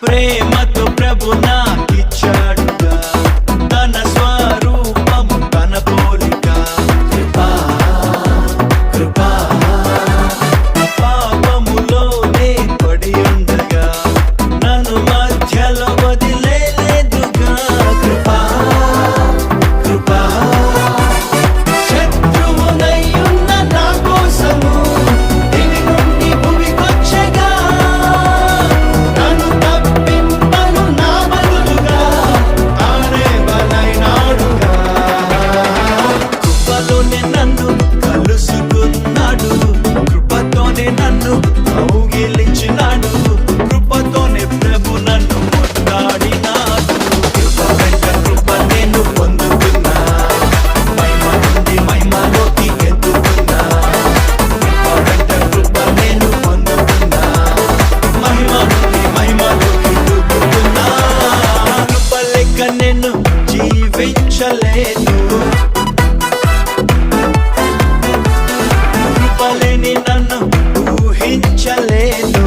ప్రేమతో ప్రభు నాకిచ్చాడుగా తన స్వరూపము తన పోలిక కృపా కృపా పాపములోనే పడి ఉండగా నన్ను మధ్యలో వదిలేదుగా కృపా కృపా శత్రువునయ్యున్న నా కోసము దివి నుండి భూమికొచ్చగా నన్ను తప్పింపను నా బదులుగా తానే బలైనాడుగా కృపలోనే నన్ను కలుసుకున్నాడు కృపతోనే నన్ను కౌగిలించినాడు కృపతోనే ప్రభు నన్ను ముద్దాడినాడు కృప వెంట కృప నేను పొందుతున్నా మహిమ నుండి మహిమలోకి ఎత్తుతున్నా కృప వెంట కృప నేను పొందుతున్నా మహిమ నుండి మహిమలోకి ఎత్తుతున్నా కృప లెక్క నేను జీవించలేను కృపలేని నన్ను ఊహించలేను